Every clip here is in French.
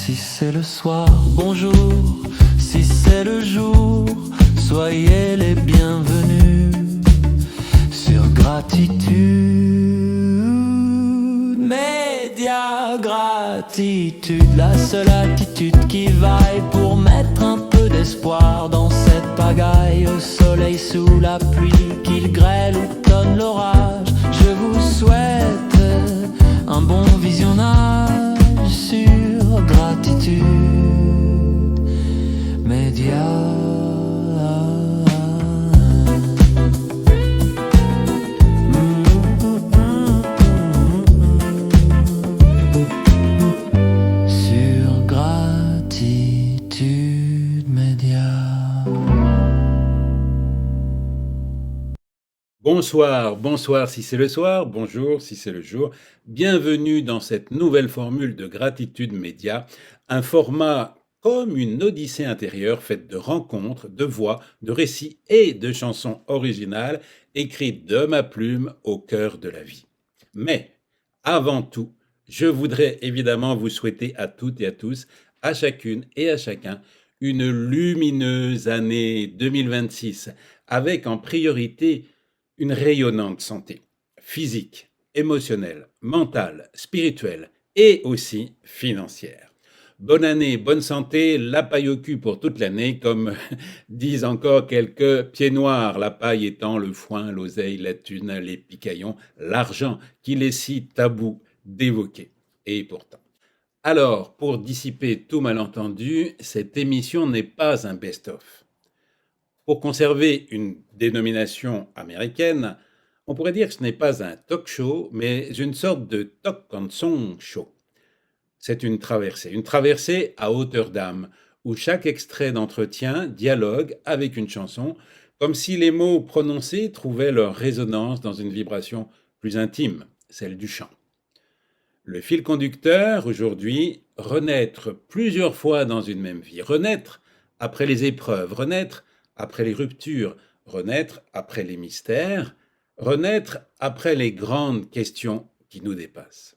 si c'est le soir, bonjour, si c'est le jour, soyez les bienvenus sur Gratitude Média. Gratitude, la seule attitude qui vaille pour mettre un peu d'espoir dans cette pagaille. Au soleil, sous la pluie, qu'il grêle ou tonne l'orage, je vous souhaite un bon visionnage sur Gratitude Média. Sur Gratitude Média. Bonsoir si c'est le soir, bonjour si c'est le jour. Bienvenue dans cette nouvelle formule de Gratitude Média, un format comme une odyssée intérieure faite de rencontres, de voix, de récits et de chansons originales écrites de ma plume au cœur de la vie. Mais avant tout, je voudrais évidemment vous souhaiter à toutes et à tous, à chacune et à chacun, une lumineuse année 2026 avec en priorité une rayonnante santé physique, émotionnelle, mentale, spirituelle et aussi financière. Bonne année, bonne santé, la paille au cul pour toute l'année, comme disent encore quelques pieds noirs, la paille étant le foin, l'oseille, la thune, les picaillons, l'argent qu'il est si tabou d'évoquer. Et pourtant. Alors, pour dissiper tout malentendu, cette émission n'est pas un best-of. Pour conserver une dénomination américaine, on pourrait dire que ce n'est pas un talk show, mais une sorte de talk and song show. C'est une traversée à hauteur d'âme, où chaque extrait d'entretien dialogue avec une chanson, comme si les mots prononcés trouvaient leur résonance dans une vibration plus intime, celle du chant. Le fil conducteur, aujourd'hui, renaître plusieurs fois dans une même vie, renaître après les épreuves, renaître après les ruptures, renaître après les mystères, renaître après les grandes questions qui nous dépassent.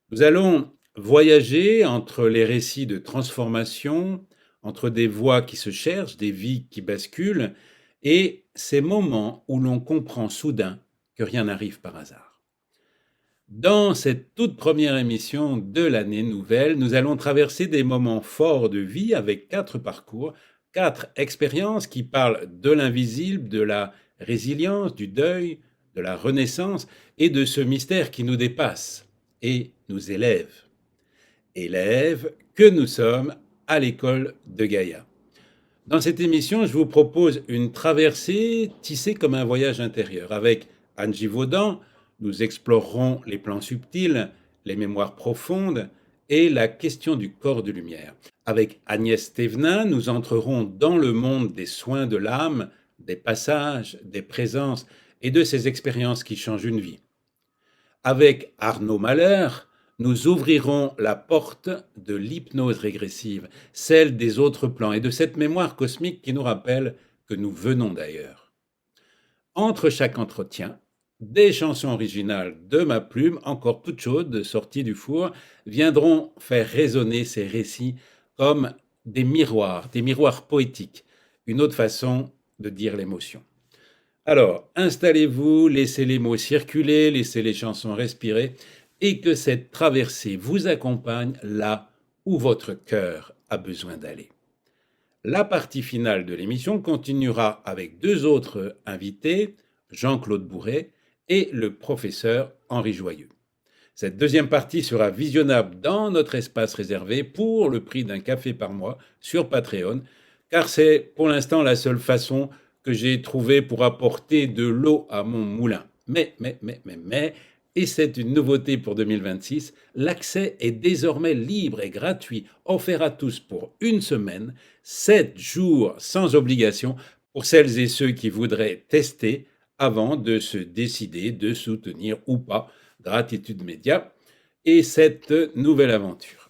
Nous allons voyager entre les récits de transformation, entre des voix qui se cherchent, des vies qui basculent, et ces moments où l'on comprend soudain que rien n'arrive par hasard. Dans cette toute première émission de l'année nouvelle, nous allons traverser des moments forts de vie avec 4 parcours, 4 expériences qui parlent de l'invisible, de la résilience, du deuil, de la renaissance et de ce mystère qui nous dépasse et nous élève. Élèves que nous sommes à l'école de Gaïa. Dans cette émission, je vous propose une traversée tissée comme un voyage intérieur. Avec Anne Givaudan, nous explorerons les plans subtils, les mémoires profondes et la question du corps de lumière. Avec Agnès Thévenin, nous entrerons dans le monde des soins de l'âme, des passages, des présences et de ces expériences qui changent une vie. Avec Arnaud Mahler, nous ouvrirons la porte de l'hypnose régressive, celle des autres plans et de cette mémoire cosmique qui nous rappelle que nous venons d'ailleurs. Entre chaque entretien, des chansons originales de ma plume, encore toutes chaudes, sorties du four, viendront faire résonner ces récits comme des miroirs poétiques, une autre façon de dire l'émotion. Alors, installez-vous, laissez les mots circuler, laissez les chansons respirer, et que cette traversée vous accompagne là où votre cœur a besoin d'aller. La partie finale de l'émission continuera avec 2 autres invités, Jean-Claude Bourret et le professeur Henri Joyeux. Cette deuxième partie sera visionnable dans notre espace réservé pour le prix d'un café par mois sur Patreon, car c'est pour l'instant la seule façon que j'ai trouvée pour apporter de l'eau à mon moulin. Mais, et c'est une nouveauté pour 2026, l'accès est désormais libre et gratuit, offert à tous pour 1 semaine, 7 jours sans obligation pour celles et ceux qui voudraient tester avant de se décider de soutenir ou pas Gratitude Média et cette nouvelle aventure.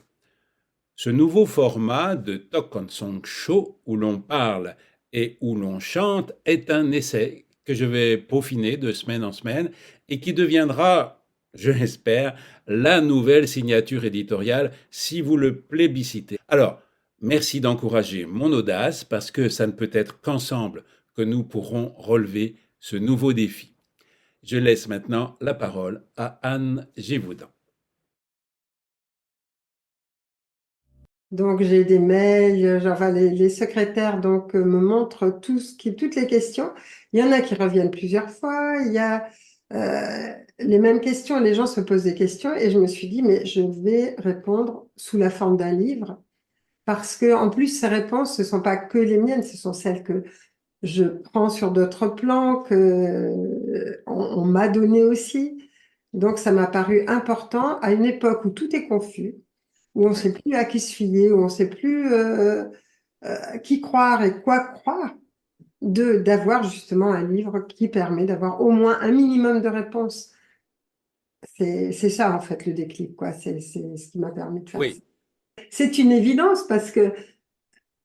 Ce nouveau format de Talk and Song Show où l'on parle et où l'on chante est un essai que je vais peaufiner de semaine en semaine et qui deviendra je l'espère, la nouvelle signature éditoriale si vous le plébiscitez. Alors, merci d'encourager mon audace parce que ça ne peut être qu'ensemble que nous pourrons relever ce nouveau défi. Je laisse maintenant la parole à Anne Gévaudan. Donc j'ai des mails, enfin les secrétaires donc me montrent toutes les questions. Il y en a qui reviennent plusieurs fois. Il y a les mêmes questions. Les gens se posent des questions et je me suis dit mais je vais répondre sous la forme d'un livre parce que en plus ces réponses ce sont pas que les miennes, ce sont celles que je prends sur d'autres plans que on m'a donné aussi. Donc ça m'a paru important à une époque où tout est confus, où on ne sait plus à qui se fier, où on ne sait plus qui croire et quoi croire, d'avoir justement un livre qui permet d'avoir au moins un minimum de réponses. C'est ça en fait le déclic, quoi. C'est ce qui m'a permis de faire ça. Oui, C'est une évidence parce que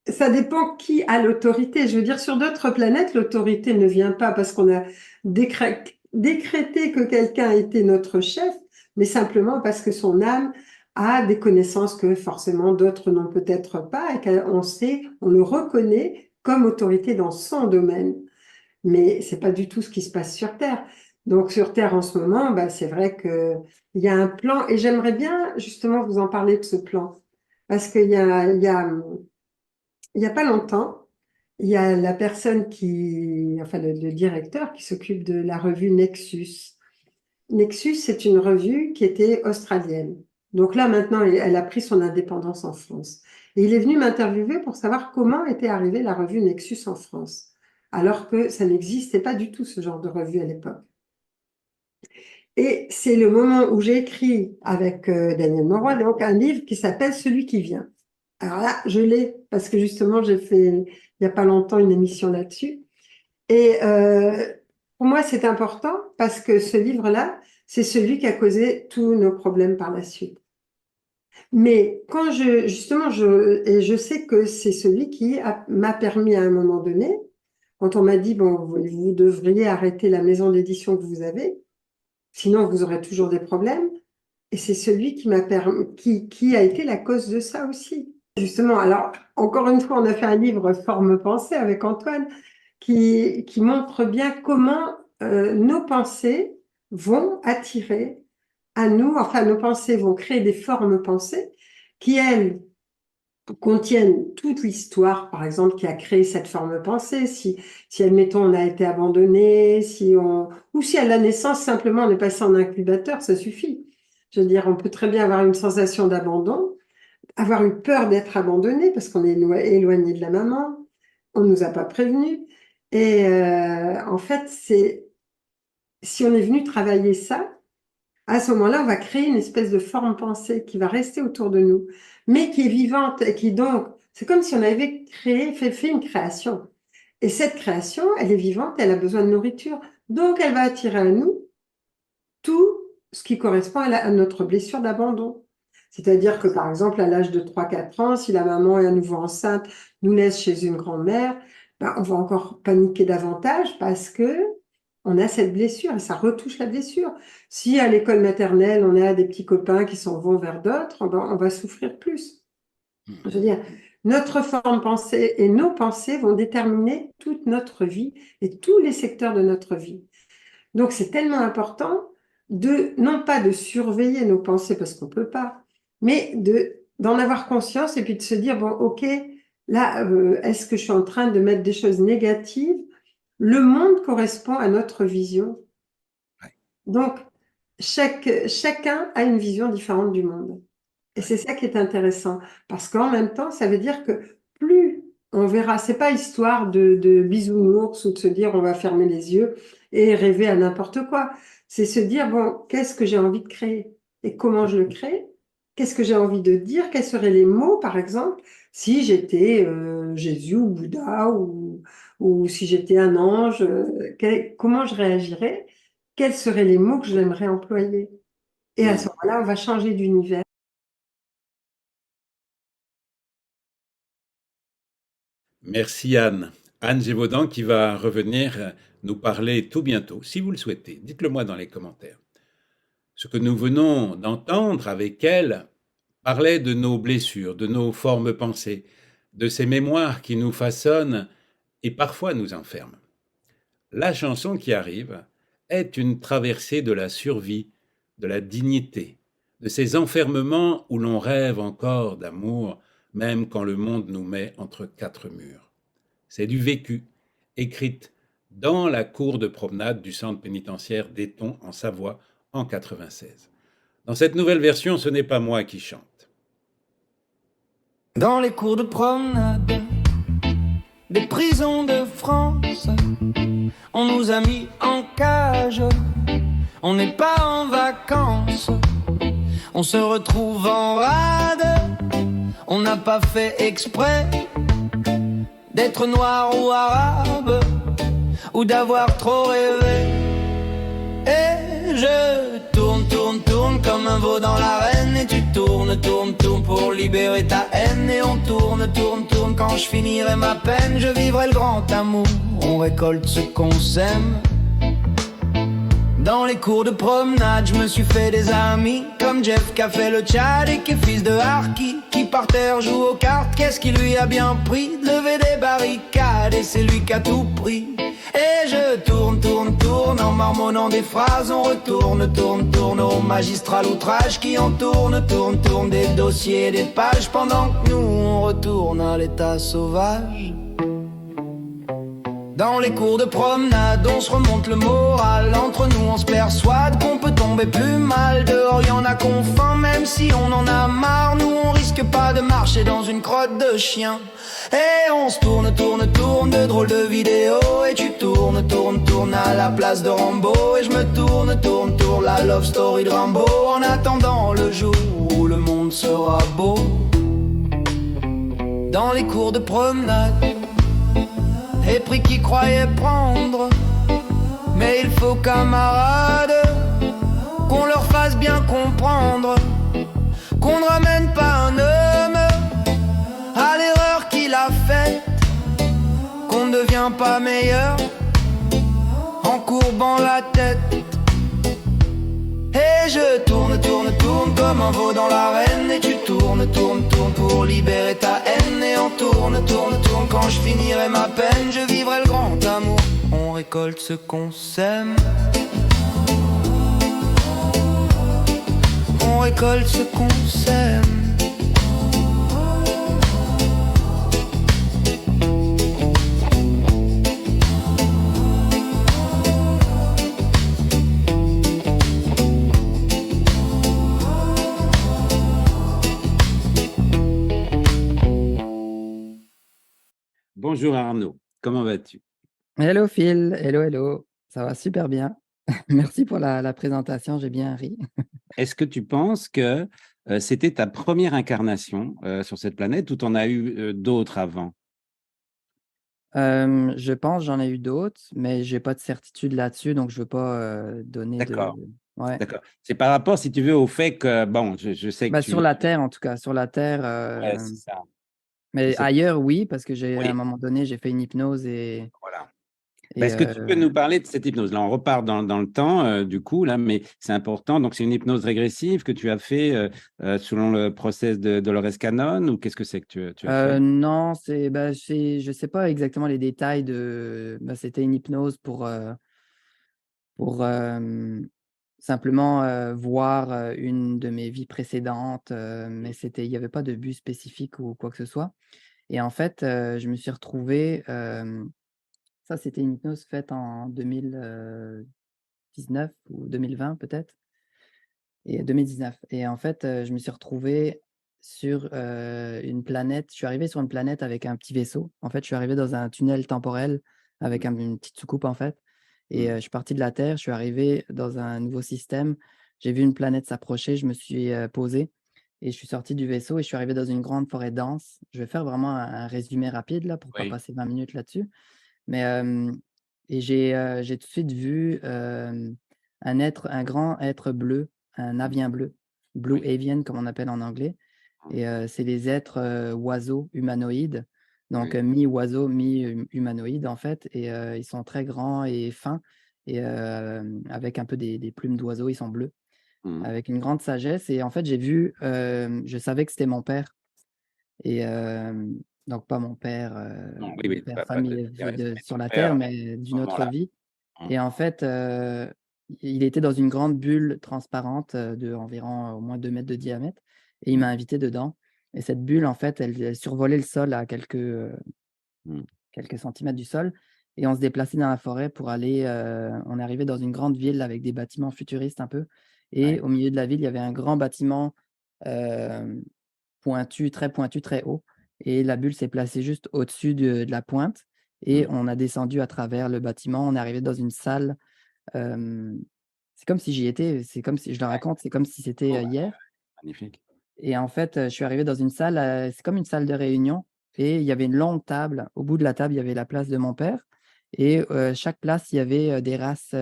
ça dépend qui a l'autorité. Je veux dire, sur d'autres planètes, l'autorité ne vient pas parce qu'on a décrété que quelqu'un était notre chef, mais simplement parce que son âme a des connaissances que forcément d'autres n'ont peut-être pas et qu'on sait, on le reconnaît comme autorité dans son domaine. Mais c'est pas du tout ce qui se passe sur Terre. Donc sur Terre en ce moment, bah, c'est vrai qu'il y a un plan et j'aimerais bien justement vous en parler de ce plan parce il y a pas longtemps, il y a la personne enfin le directeur qui s'occupe de la revue Nexus. Nexus, c'est une revue qui était australienne. Donc là, maintenant, elle a pris son indépendance en France. Et il est venu m'interviewer pour savoir comment était arrivée la revue Nexus en France, alors que ça n'existait pas du tout, ce genre de revue à l'époque. Et c'est le moment où j'ai écrit avec Daniel Moroy, donc un livre qui s'appelle Celui qui vient. Alors là, je l'ai parce que justement, j'ai fait il n'y a pas longtemps une émission là-dessus. Et pour moi, c'est important parce que ce livre-là, c'est celui qui a causé tous nos problèmes par la suite. Mais quand justement, et je sais que c'est celui qui m'a permis à un moment donné, quand on m'a dit, bon, vous devriez arrêter la maison d'édition que vous avez, sinon vous aurez toujours des problèmes. Et c'est celui qui m'a permis, qui a été la cause de ça aussi. Justement, alors, encore une fois, on a fait un livre Forme-Pensée avec Antoine qui montre bien comment nos pensées vont attirer à nous, enfin, nos pensées vont créer des formes pensées qui, elles, contiennent toute l'histoire, par exemple, qui a créé cette forme pensée. Si admettons, on a été abandonné, ou si à la naissance, simplement, on est passé en incubateur, ça suffit. Je veux dire, on peut très bien avoir une sensation d'abandon, avoir eu peur d'être abandonné parce qu'on est éloigné de la maman, on ne nous a pas prévenus. Et en fait, si on est venu travailler ça, à ce moment-là, on va créer une espèce de forme pensée qui va rester autour de nous, mais qui est vivante et qui donc, c'est comme si on avait fait une création. Et cette création, elle est vivante, elle a besoin de nourriture. Donc, elle va attirer à nous tout ce qui correspond à notre blessure d'abandon. C'est-à-dire que, par exemple, à l'âge de 3-4 ans, si la maman est à nouveau enceinte, nous laisse chez une grand-mère, ben, on va encore paniquer davantage parce que on a cette blessure et ça retouche la blessure. Si à l'école maternelle, on a des petits copains qui s'en vont vers d'autres, ben, on va souffrir plus. Je veux dire, notre forme pensée et nos pensées vont déterminer toute notre vie et tous les secteurs de notre vie. Donc, c'est tellement important non pas de surveiller nos pensées parce qu'on peut pas, mais d'en avoir conscience et puis de se dire, bon, ok, là, est-ce que je suis en train de mettre des choses négatives? Le monde correspond à notre vision. Donc, chacun a une vision différente du monde. Et c'est ça qui est intéressant. Parce qu'en même temps, ça veut dire que plus on verra, c'est pas histoire de bisounours ou de se dire on va fermer les yeux et rêver à n'importe quoi. C'est se dire, bon, qu'est-ce que j'ai envie de créer et comment je le crée? Qu'est-ce que j'ai envie de dire? Quels seraient les mots, par exemple, si j'étais Jésus ou Bouddha ou si j'étais un ange, comment je réagirais? Quels seraient les mots que j'aimerais employer? Et à ce moment-là, on va changer d'univers. Merci Anne. Anne Gévaudan qui va revenir nous parler tout bientôt, si vous le souhaitez. Dites-le moi dans les commentaires. Ce que nous venons d'entendre avec elle parlait de nos blessures, de nos formes pensées, de ces mémoires qui nous façonnent et parfois nous enferment. La chanson qui arrive est une traversée de la survie, de la dignité, de ces enfermements où l'on rêve encore d'amour, même quand le monde nous met entre quatre murs. C'est du vécu, écrite dans la cour de promenade du centre pénitentiaire d'Éton en Savoie en 96. Dans cette nouvelle version, ce n'est pas moi qui chante. Dans les cours de promenade des prisons de France, on nous a mis en cage, on n'est pas en vacances, on se retrouve en rade, on n'a pas fait exprès d'être noir ou arabe, ou d'avoir trop rêvé. Et je tourne comme un veau dans l'arène, et tu tournes pour libérer ta haine. Et on tourne, quand je finirai ma peine, je vivrai le grand amour, on récolte ce qu'on sème. Dans les cours de promenade, je me suis fait des amis, comme Jeff qui a fait le Tchad et qui est fils de Harki, qui par terre joue aux cartes. Qu'est-ce qui lui a bien pris de lever des barricades, et c'est lui qui a tout pris. Et je tourne en marmonnant des phrases. On tourne au magistral outrage qui en tourne des dossiers, des pages, pendant que nous on retourne à l'état sauvage. Dans les cours de promenade, on se remonte le moral. Entre nous, on se persuade qu'on peut tomber plus mal. Dehors, y'en a qu'on faim, même si on en a marre. Nous, on risque pas de marcher dans une crotte de chien. Et on se tourne de drôles de vidéos. Et tu tournes à la place de Rambo. Et je me tourne la love story de Rambo. En attendant le jour où le monde sera beau. Dans les cours de promenade, et pris qui croyait prendre. Mais il faut, camarades, qu'on leur fasse bien comprendre qu'on ne ramène pas un homme à l'erreur qu'il a faite, qu'on ne devient pas meilleur en courbant la tête. Et je tourne comme un veau dans l'arène, et tu tournes pour libérer ta haine. Et on tourne quand je finirai ma peine, je vivrai le grand amour, on récolte ce qu'on sème. On récolte ce qu'on sème. Bonjour Arnaud, comment vas-tu? Hello Phil, hello, ça va super bien. Merci pour la présentation, j'ai bien ri. Est-ce que tu penses que c'était ta première incarnation sur cette planète ou tu en as eu d'autres avant? Je pense j'en ai eu d'autres, mais j'ai pas de certitude là-dessus, donc je veux pas donner de. D'accord, Ouais. d'accord. C'est par rapport, si tu veux, au fait que, bon, je sais que Bah, tu... sur la Terre en tout cas, sur la Terre. Ouais, c'est ça. Mais C'est- ailleurs oui, parce que à Oui, un moment donné, j'ai fait une hypnose et, voilà. Ben, et est-ce que tu peux nous parler de cette hypnose? Là, on repart dans le temps, du coup, là, mais c'est important. Donc, c'est une hypnose régressive que tu as fait selon le process de Dolores Cannon, ou qu'est-ce que c'est que tu as fait? non, je sais pas exactement les détails c'était une hypnose pour simplement voir une de mes vies précédentes, mais il y avait pas de but spécifique ou quoi que ce soit. Et en fait, je me suis retrouvé, ça c'était une hypnose faite en 2019 ou 2020 peut-être, et 2019. Et en fait, je me suis retrouvé sur une planète. Je suis arrivé sur une planète avec un petit vaisseau. En fait, je suis arrivé dans un tunnel temporel avec une petite soucoupe en fait. Et je suis parti de la Terre, je suis arrivé dans un nouveau système. J'ai vu une planète s'approcher, je me suis posé et je suis sorti du vaisseau et je suis arrivé dans une grande forêt dense. Je vais faire vraiment un résumé rapide là pour pas Oui, passer 20 minutes là-dessus. Mais j'ai tout de suite vu un grand être bleu, un avien bleu, blue oui. avian comme on appelle en anglais. Et c'est des êtres oiseaux humanoïdes, donc Oui. mi-oiseau, mi-humanoïde en fait. Et ils sont très grands et fins et avec un peu des plumes d'oiseaux, ils sont bleus. Mmh. avec une grande sagesse. Et en fait, j'ai vu, je savais que c'était mon père. Et donc pas Non, oui, mon oui, père pas de famille mais sur ton la père terre, à mais ce d'une autre moment-là. vie. Mmh. Et en fait, il était dans une grande bulle transparente, de environ au moins 2 mètres de diamètre, et il Mmh. m'a invité dedans. Et cette bulle, en fait, elle survolait le sol à Mmh. quelques centimètres du sol, et on se déplaçait dans la forêt pour aller, on arrivait dans une grande ville avec des bâtiments futuristes un peu, et Ouais. au milieu de la ville, il y avait un grand bâtiment, hem, pointu, très haut, et la bulle s'est placée juste au-dessus de la pointe, et Mmh. on a descendu à travers le bâtiment. On est arrivé dans une salle, hem, c'est comme si j'y étais, c'est comme si je le raconte, c'est comme si c'était, Oh, ouais, hier. magnifique. Et en fait, je suis arrivé dans une salle, c'est comme une salle de réunion, et il y avait une longue table. Au bout de la table, il y avait la place de mon père, et chaque place, il y avait, des races,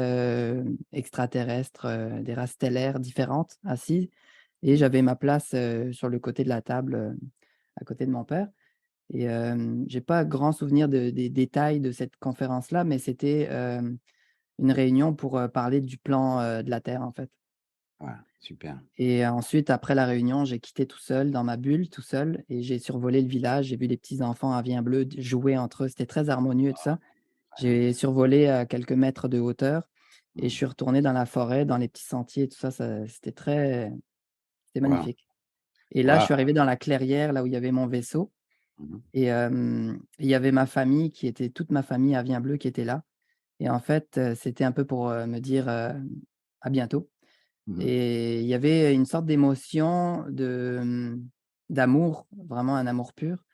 extraterrestres, des races stellaires différentes assises, et j'avais ma place, sur le côté de la table, à côté de mon père. Et j'ai pas grand souvenir des détails de cette conférence-là, mais c'était, une réunion pour, parler du plan, de la Terre, en fait. Ouais, super. Et ensuite, après la réunion, j'ai quitté tout seul, dans ma bulle, tout seul, et j'ai survolé le village. J'ai vu les petits enfants à Vien Bleu jouer entre eux. C'était très harmonieux et tout ça. Ouais, ouais. J'ai survolé à quelques mètres de hauteur, et je Mmh. suis retourné dans la forêt, dans les petits sentiers, tout ça, c'était Waouh! magnifique. Et là, je Waouh! suis arrivé dans la clairière, là où il y avait mon vaisseau, Mmh. et il y avait ma famille toute ma famille à Vien Bleu qui était là. Et en fait, c'était un peu pour, me dire, à bientôt. Mmh. Et il y avait une sorte d'émotion d'amour, vraiment un amour pur,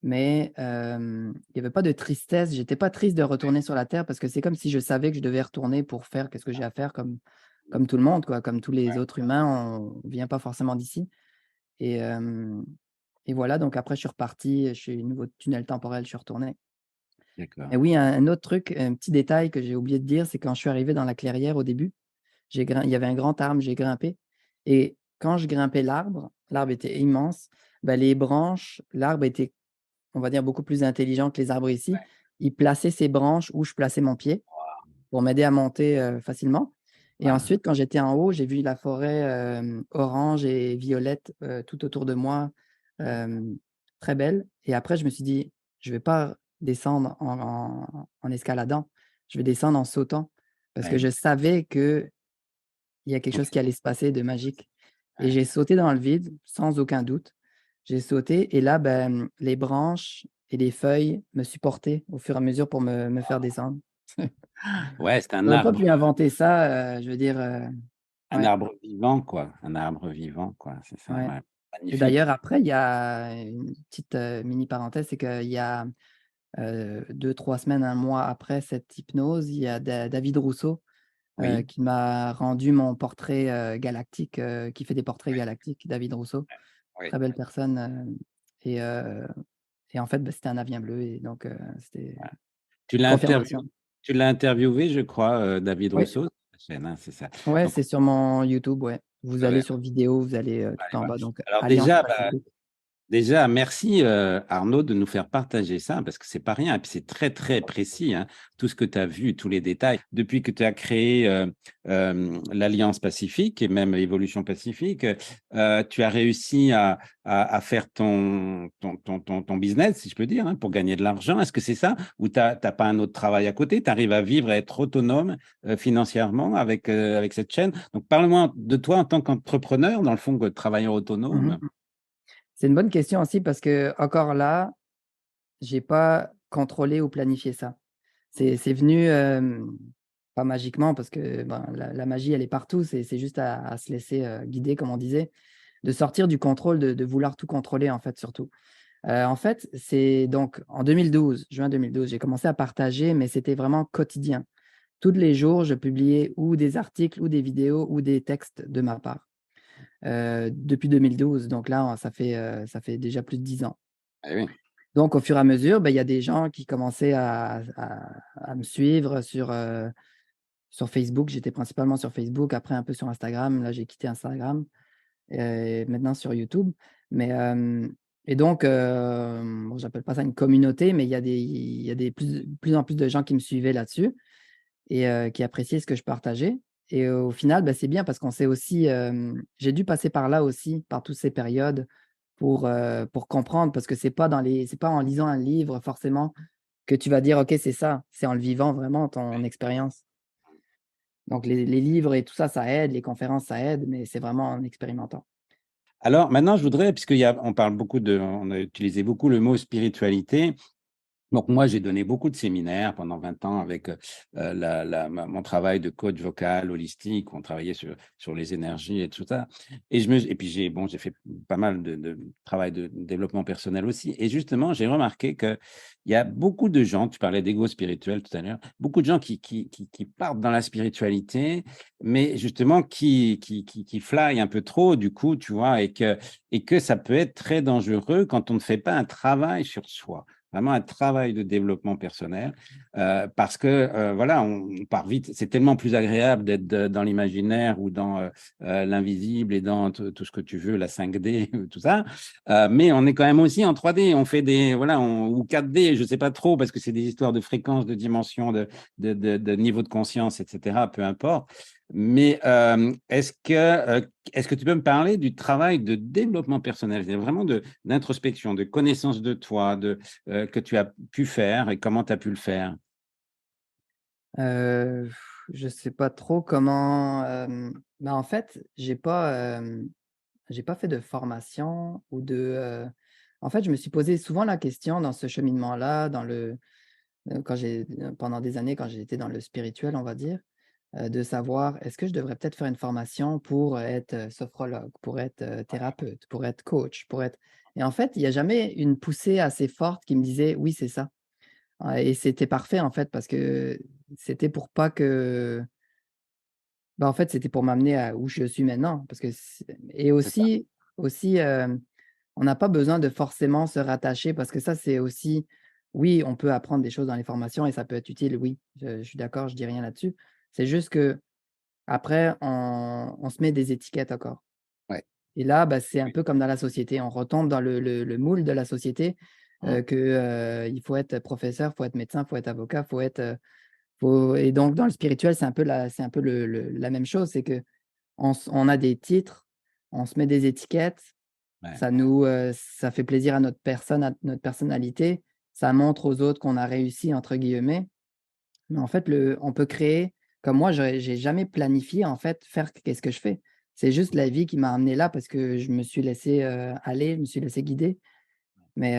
mais il y avait pas de tristesse. J'étais pas triste de retourner sur la terre, parce que c'est comme si je savais que je devais retourner pour faire qu'est-ce que j'ai à faire, comme tout le monde, quoi, comme tous les autres humains. On vient pas forcément d'ici. Et et voilà, donc après je suis reparti, je suis nouveau tunnel temporel, je suis retourné. D'accord. Et oui, un autre truc, un petit détail que j'ai oublié de dire, c'est quand je suis arrivé dans la clairière au début, il y avait un grand arbre, j'ai grimpé, et quand je grimpais l'arbre était immense, bah, les branches l'arbre était, on va dire, beaucoup plus intelligent que les arbres ici. Il plaçait ses branches où je plaçais mon pied pour m'aider à monter, facilement. Et Ouais. ensuite, quand j'étais en haut, j'ai vu la forêt, orange et violette, tout autour de moi, hem, très belle. Et après, je me suis dit: «Je vais pas descendre en escaladant, je vais descendre en sautant», parce que Ouais. je savais qu'il y a quelque chose qui allait se passer de magique. Et Ouais. j'ai sauté dans le vide sans aucun doute. J'ai sauté, et là, les branches et les feuilles me supportaient au fur et à mesure pour me faire descendre. Ouais, c'est J'aurais pas pu inventer ça, je veux dire, un ouais, arbre vivant, quoi. Un arbre vivant, quoi, c'est ça, ouais. ouais. Et Magnifique. d'ailleurs après, il y a une petite, mini parenthèse, c'est qu'il y a, 2-3 semaines, un mois après cette hypnose, il y a David Rousseau, Oui, qui m'a rendu mon portrait, galactique, qui fait des portraits galactiques, David Rousseau. oui. Très belle personne, et heu et en fait, c'était un avion bleu, et donc c'était Tu l'as interview confirmation. tu l'as interviewé, je crois, David Oui, Rousseau? Sur la chaîne, hein, c'est ça. ouais, Donc c'est sur mon YouTube, ouais. Vous allez ouais, sur vidéo, vous allez, allez tout en voir. bas, donc Alors Alliance déjà, bah Pacifique. déjà, merci, Arnaud de nous faire partager ça parce que c'est pas rien et puis c'est très, très précis, hein, tout ce que tu as vu, tous les détails. Depuis que tu as créé, l'Alliance Pacifique et même Évolution Pacifique, tu as réussi à faire ton business, si je peux dire, hein, pour gagner de l'argent. Est-ce que c'est ça? Ou tu as pas un autre travail à côté? Tu arrives à vivre, à être autonome, financièrement avec cette chaîne? Donc parle-moi de toi en tant qu'entrepreneur, dans le fond, travailleur autonome. Mmh. C'est une bonne question aussi, parce que encore là, j'ai pas contrôlé ou planifié ça. Mmh. C'est venu, pas magiquement, parce que, ben, la magie, elle est partout. C'est juste à se laisser, guider, comme on disait, de sortir du contrôle, de vouloir tout contrôler, en fait, surtout. En fait, c'est donc en 2012, juin 2012, j'ai commencé à partager, mais c'était vraiment quotidien. Tous les jours, je publiais ou des articles ou des vidéos ou des textes de ma part, depuis 2012. Donc là, ça fait déjà plus de 10 ans. Eh oui. Donc au fur et à mesure, il y a des gens qui commençaient à me suivre sur Facebook. J'étais principalement sur Facebook, après un peu sur Instagram. Là, j'ai quitté Instagram, et maintenant sur YouTube. Mais et donc bon, j'appelle pas ça une communauté, mais il y a des plus en plus de gens qui me suivaient là-dessus, et qui appréciaient ce que je partageais. Et au final, bah, c'est bien parce qu'on sait aussi, j'ai dû passer par là aussi, par toutes ces périodes pour comprendre parce que c'est pas en lisant un livre forcément que tu vas dire: «OK, c'est ça». C'est en le vivant vraiment ton expérience. Donc les livres et tout ça, ça aide, les conférences, ça aide, mais c'est vraiment en expérimentant. Alors maintenant, je voudrais, on parle beaucoup on a utilisé beaucoup le mot spiritualité. Donc moi, j'ai donné beaucoup de séminaires pendant 20 ans avec mon travail de coach vocal holistique, où on travaillait sur les énergies et tout ça. Et puis j'ai fait pas mal de travail de développement personnel aussi. Et justement, j'ai remarqué qu'il y a beaucoup de gens, tu parlais d'ego spirituel tout à l'heure, beaucoup de gens qui partent dans la spiritualité, mais justement qui fly un peu trop, du coup, tu vois, et que ça peut être très dangereux quand on ne fait pas un travail sur soi. Vraiment un travail de développement personnel, parce que, voilà, on part vite. C'est tellement plus agréable d'être dans l'imaginaire ou dans l'invisible et dans tout ce que tu veux, la 5D, tout ça. Mais on est quand même aussi en 3D. On fait ou 4D, je ne sais pas trop, parce que c'est des histoires de fréquences, de dimensions, de niveau de conscience, etc. Peu importe. Mais est-ce que tu peux me parler du travail de développement personnel, c'est vraiment d'introspection, de connaissance de toi, que tu as pu faire et comment tu as pu le faire? Heu, je sais pas trop comment, bah, en fait, j'ai pas fait de formation ou en fait, je me suis posé souvent la question dans ce cheminement-là, quand pendant des années, quand j'étais dans le spirituel, on va dire, de savoir est-ce que je devrais peut-être faire une formation pour être, sophrologue, pour être, thérapeute, pour être coach, et en fait, il y a jamais une poussée assez forte qui me disait: «Oui, c'est ça». Et c'était parfait, en fait, parce que c'était pour pas que bah, en fait, c'était pour m'amener à où je suis maintenant parce que c et C'est ça. aussi, on n'a pas besoin de forcément se rattacher parce que ça, c'est aussi oui, on peut apprendre des choses dans les formations et ça peut être utile, oui, je suis d'accord, je dis rien là-dessus. C'est juste qu'après on se met des étiquettes encore Ouais. et là, bah, c'est un peu comme dans la société, on retombe dans le moule de la société, Mmh. il faut être professeur, il faut être médecin, il faut être avocat, faut être, et donc dans le spirituel, c'est un peu la même chose, c'est qu'on a des titres, on se met des étiquettes, Ouais. ça fait plaisir à notre personne, à notre personnalité, ça montre aux autres qu'on a «réussi» entre guillemets, mais en fait on peut créer comme moi j'ai jamais planifié en fait faire qu'est-ce que je fais. C'est juste la vie qui m'a amené là parce que je me suis laissé, aller, je me suis laissé guider, mais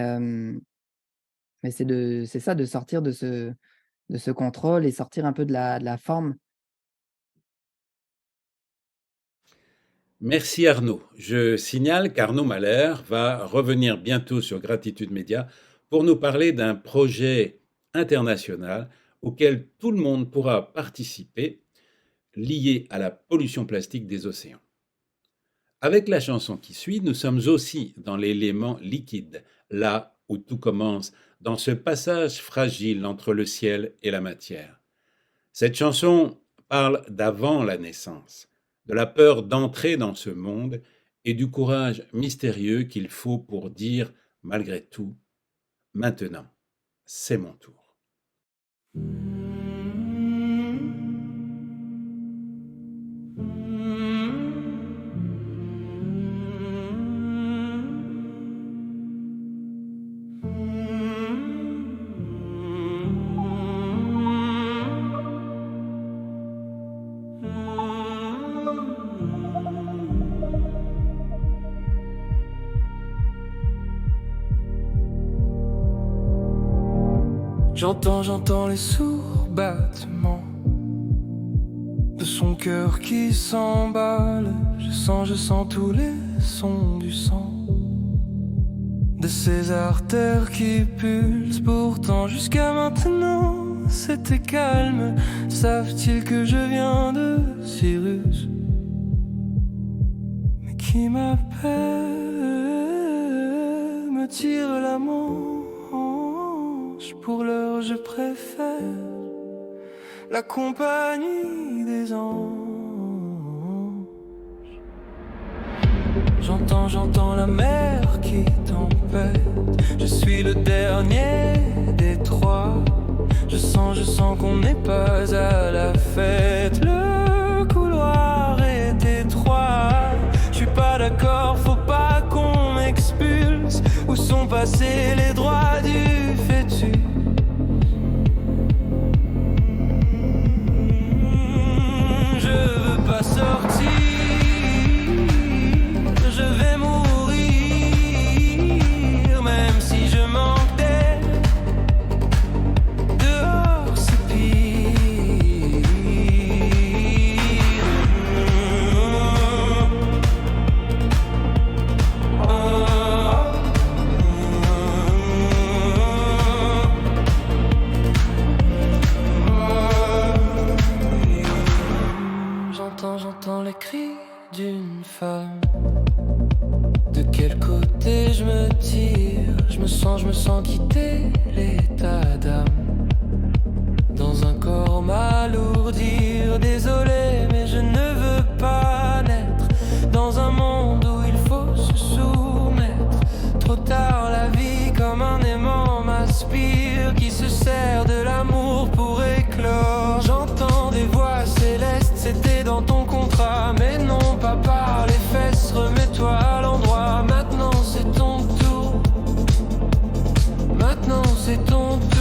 c'est ça de sortir de ce contrôle et sortir un peu de la forme. Merci Arnaud. Je signale qu'Arnaud Mahler va revenir bientôt sur Gratitude Média pour nous parler d'un projet international auquel tout le monde pourra participer, lié à la pollution plastique des océans. Avec la chanson qui suit, nous sommes aussi dans l'élément liquide, là où tout commence, dans ce passage fragile entre le ciel et la matière. Cette chanson parle d'avant la naissance, de la peur d'entrer dans ce monde et du courage mystérieux qu'il faut pour dire, malgré tout, maintenant, c'est mon tour. J'entends les sourds battements de son cœur qui s'emballe. Je sens tous les sons du sang, de ses artères qui pulsent. Pourtant jusqu'à maintenant c'était calme. Savent-ils que je viens de Cyrus, mais qui m'appelle, me tire la manche. Pour l'heure je préfère la compagnie des anges. J'entends la mer qui tempête. Je suis le dernier des trois. Je sens qu'on n'est pas à la fête. Le couloir corps, faut pas qu'on m'expulse. Où sont passés les droits du fœtus? Je veux pas sortir, je vais mourir, même si je manque d'air. Dehors c'est pire. J'entends les cris d'une femme. De quel côté je me tire? Je me sens quitter l'état d'âme. Dans un corps m'alourdir. Désolé, mais je ne veux pas naître dans un monde où il faut se soumettre. Trop tard, la vie comme un aimant m'aspire, qui se sert de l'amour pour éclore. J'entends des voix célestes, c'était dans ton contrat, mais non pas par les fesses. Remets-toi à l'endroit, maintenant c'est ton tour. Maintenant c'est ton tour.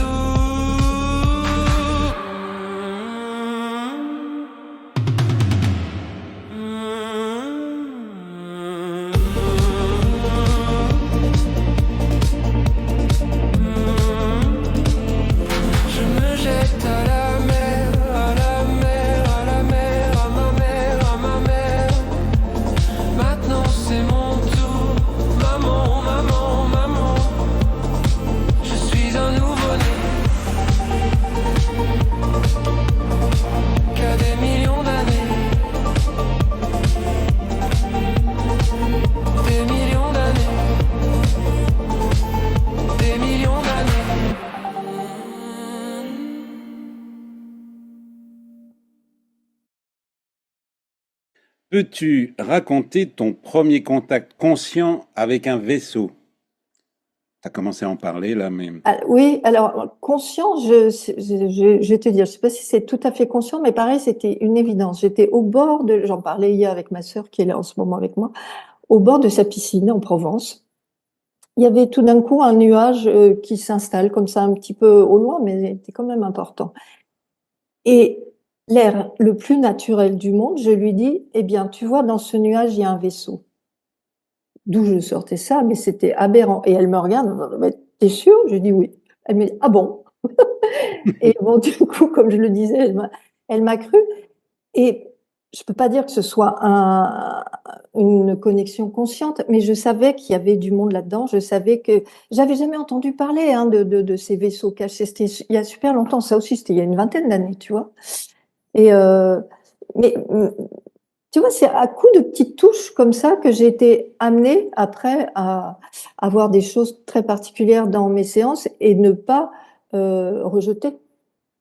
Je me jette à la mer, à la mer, à la mer, à ma mère, à ma mère. Maintenant c'est mon tour. Maman, maman, maman. Je suis un nouveau-né qu'à des millions d'années. Des millions d'années. Des millions d'années. Peux-tu raconter ton premier contact conscient avec un vaisseau? Tu as commencé à en parler là, mais Ah, oui, alors conscient, je vais te dire, je sais pas si c'est tout à fait conscient, mais pareil, c'était une évidence. J'étais au bord de, j'en parlais hier avec ma sœur qui est là en ce moment avec moi, au bord de sa piscine en Provence. Il y avait tout d'un coup un nuage qui s'installe comme ça un petit peu au loin, mais il était quand même important. Et l'air le plus naturel du monde, je lui dis, eh bien, tu vois, dans ce nuage, il y a un vaisseau. D'où je sortais ça, mais c'était aberrant. Et elle me regarde, mais t'es sûre? Je dis oui. Elle me dit, ah bon? Et bon, du coup, comme je le disais, elle m'a cru. Et je peux pas dire que ce soit une connexion consciente, mais je savais qu'il y avait du monde là-dedans. Je savais que j'avais jamais entendu parler hein, de ces vaisseaux cachés. C'était il y a super longtemps. Ça aussi, c'était il y a une vingtaine d'années, tu vois. Et mais tu vois, c'est à coup de petites touches comme ça que j'ai été amenée après à avoir des choses très particulières dans mes séances et ne pas rejeter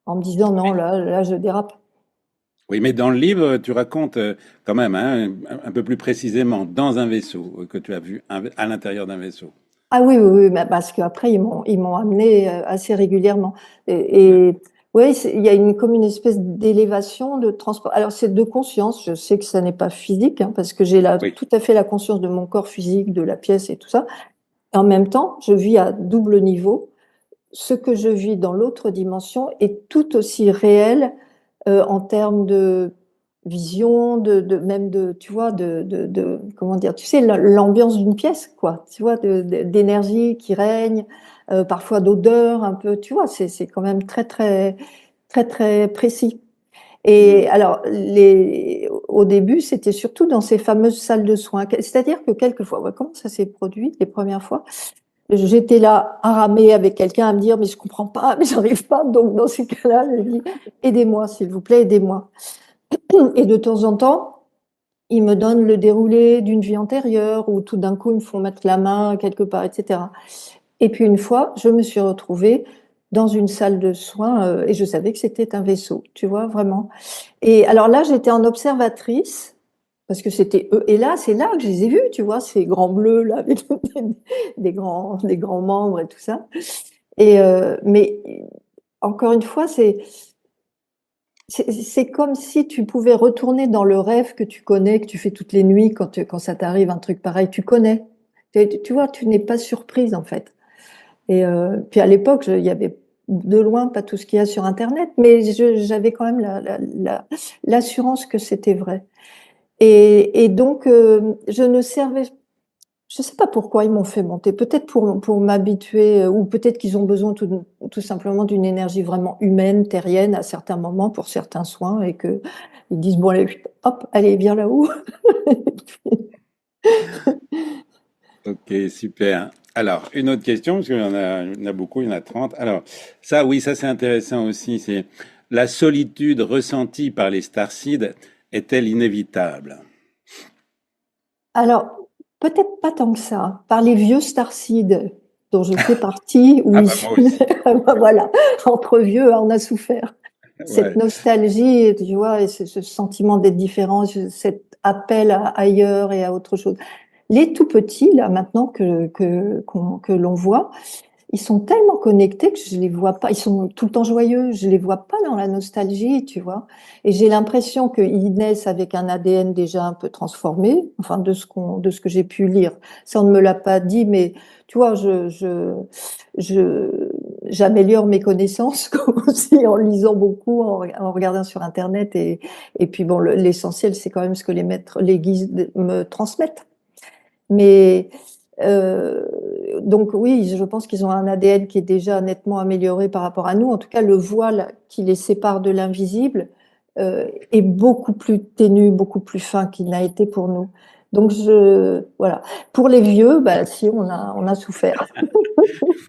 en me disant non, là, je dérape. oui, mais dans le livre, tu racontes quand même hein, un peu plus précisément dans un vaisseau que tu as vu à l'intérieur d'un vaisseau. Ah oui, oui, oui, mais parce qu'après, ils m'ont amené assez régulièrement. Et oui, il y a comme une espèce d'élévation, de transport. Alors, c'est de conscience. Je sais que ça n'est pas physique, hein, parce que j'ai Oui. tout à fait la conscience de mon corps physique, de la pièce et tout ça. Et en même temps, je vis à double niveau. Ce que je vis dans l'autre dimension est tout aussi réel en termes de vision, même de, tu vois, comment dire, tu sais, l'ambiance d'une pièce, quoi, tu vois, d'énergie qui règne, parfois d'odeur un peu, tu vois, c'est quand même très, très, très, très précis. Et alors, au début, c'était surtout dans ces fameuses salles de soins. C'est-à-dire que quelquefois, ouais, comment ça s'est produit les premières fois? J'étais là à ramer avec quelqu'un, à me dire, mais je comprends pas, mais j'arrive pas. Donc, dans ces cas-là, je dis, aidez-moi, s'il vous plaît, aidez-moi. Et de temps en temps, ils me donnent le déroulé d'une vie antérieure, ou tout d'un coup, ils me font mettre la main quelque part, etc. Et puis, une fois, je me suis retrouvée dans une salle de soins, et je savais que c'était un vaisseau, tu vois, vraiment. Et alors là, j'étais en observatrice, parce que c'était eux. Et là, c'est là que je les ai vus, tu vois, ces grands bleus, là, avec des grands membres et tout ça. Et, mais encore une fois, c'est comme si tu pouvais retourner dans le rêve que tu connais, que tu fais toutes les nuits quand ça t'arrive un truc pareil, tu connais. Tu vois, tu n'es pas surprise en fait. Et puis à l'époque, il y avait de loin pas tout ce qu'il y a sur Internet, mais j'avais quand même l'assurance que c'était vrai. Et donc, je ne servais, je sais pas pourquoi ils m'ont fait monter, peut-être pour m'habituer, ou peut-être qu'ils ont besoin tout simplement d'une énergie vraiment humaine, terrienne à certains moments pour certains soins, et que ils disent bon allez, hop, allez viens là-haut. Ok, super. Alors, une autre question, parce qu'il y en a beaucoup, il y en a 30. Alors, ça, oui, ça c'est intéressant aussi. C'est la solitude ressentie par les starseeds est-elle inévitable? Alors, peut-être pas tant que ça. Par les vieux starseeds dont je fais partie, Ah oui. bah moi aussi. Voilà, entre vieux, on a souffert. Cette Ouais. nostalgie, tu vois, et ce sentiment d'être différent, cet appel à ailleurs et à autre chose. Les tout petits, là, maintenant que l'on voit, ils sont tellement connectés que je les vois pas. Ils sont tout le temps joyeux. Je les vois pas dans la nostalgie, tu vois. Et j'ai l'impression qu'ils naissent avec un ADN déjà un peu transformé. Enfin, de ce que j'ai pu lire. Ça, on ne me l'a pas dit, mais tu vois, j'améliore mes connaissances aussi en lisant beaucoup, en regardant sur Internet. Et puis bon, l'essentiel, c'est quand même ce que les guides me transmettent. Mais euh, donc oui, je pense qu'ils ont un ADN qui est déjà nettement amélioré par rapport à nous. En tout cas, le voile qui les sépare de l'invisible est beaucoup plus ténu, beaucoup plus fin qu'il n'a été pour nous. Donc voilà. Pour les vieux, bah si on a souffert.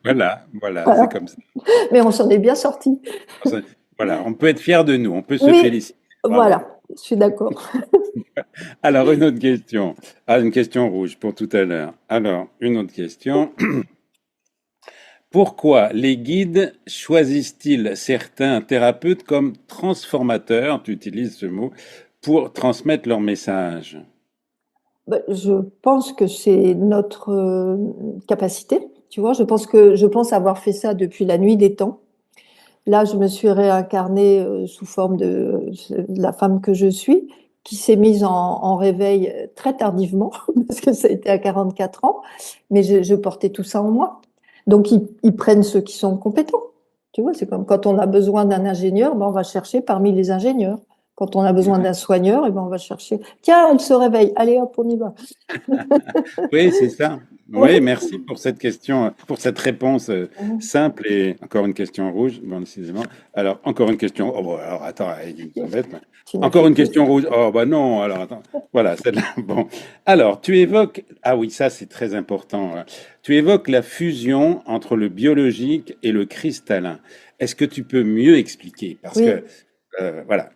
Voilà, voilà, c'est Voilà. comme ça. Mais on s'en est bien sorti. Voilà, on peut être fier de nous, on peut se Oui, féliciter. Bravo. voilà. Je suis d'accord. Alors, une autre question. Ah, une question rouge pour tout à l'heure. Alors, une autre question. Pourquoi les guides choisissent-ils certains thérapeutes comme transformateurs, tu utilises ce mot, pour transmettre leur message? Bah, je pense que c'est notre capacité. Tu vois, je pense avoir fait ça depuis la nuit des temps. Là, je me suis réincarnée sous forme de la femme que je suis, qui s'est mise en réveil très tardivement, parce que ça a été à 44 ans, mais je portais tout ça en moi. Donc, ils prennent ceux qui sont compétents. Tu vois, c'est comme quand on a besoin d'un ingénieur, ben, on va chercher parmi les ingénieurs. Quand on a besoin d'un soigneur, eh ben, on va chercher. Tiens, elle se réveille. Allez, hop, on y va. Oui, c'est ça. Oui, Oui. merci pour cette question, pour cette réponse simple et encore une question rouge, bon, décidément. Alors, encore une question. Oh, bon, alors, attends, il s'embête, là. Tu n'as Encore fait une que question rouge. Oh, bah non, alors, attends. Voilà, celle-là. Bon. Alors, tu évoques, ah oui, ça, c'est très important, hein. Tu évoques la fusion entre le biologique et le cristallin. Est-ce que tu peux mieux expliquer? Parce oui. que, voilà.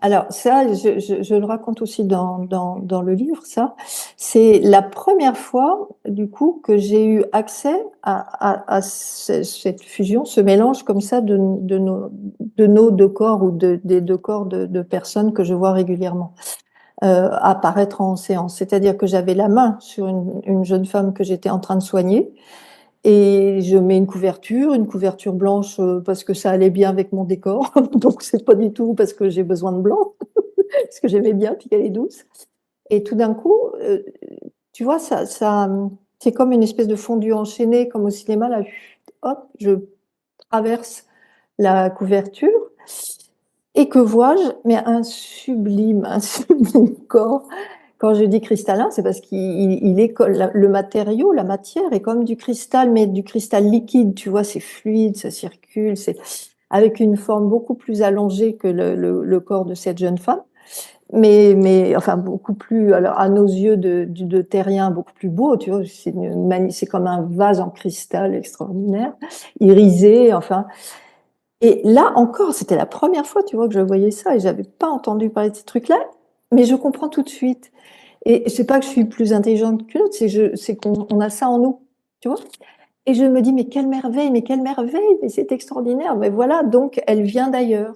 Alors ça, je le raconte aussi dans le livre, ça. C'est la première fois, du coup, que j'ai eu accès à cette fusion, ce mélange comme ça de nos deux corps ou des deux corps de personnes que je vois régulièrement apparaître en séance. C'est-à-dire que j'avais la main sur une jeune femme que j'étais en train de soigner et je mets une couverture blanche parce que ça allait bien avec mon décor. Donc c'est pas du tout parce que j'ai besoin de blanc, parce que j'aimais bien puis qu'elle est douce. Et tout d'un coup, tu vois, c'est comme une espèce de fondu enchaîné, comme au cinéma. Là, hop, je traverse la couverture et que vois-je? Mais un sublime corps. Quand je dis cristallin, c'est parce qu'il est le matériau, la matière est comme du cristal, mais du cristal liquide. Tu vois, c'est fluide, ça circule, c'est avec une forme beaucoup plus allongée que le corps de cette jeune femme, mais enfin beaucoup plus, alors à nos yeux de terrien, beaucoup plus beau. Tu vois, c'est comme un vase en cristal extraordinaire, irisé, enfin. Et là encore, c'était la première fois, tu vois, que je voyais ça et j'avais pas entendu parler de ces trucs-là, mais je comprends tout de suite. Et c'est pas que je suis plus intelligente qu'une autre, c'est qu'on a ça en nous, tu vois. Et je me dis, mais quelle merveille, mais c'est extraordinaire. Mais voilà, donc elle vient d'ailleurs.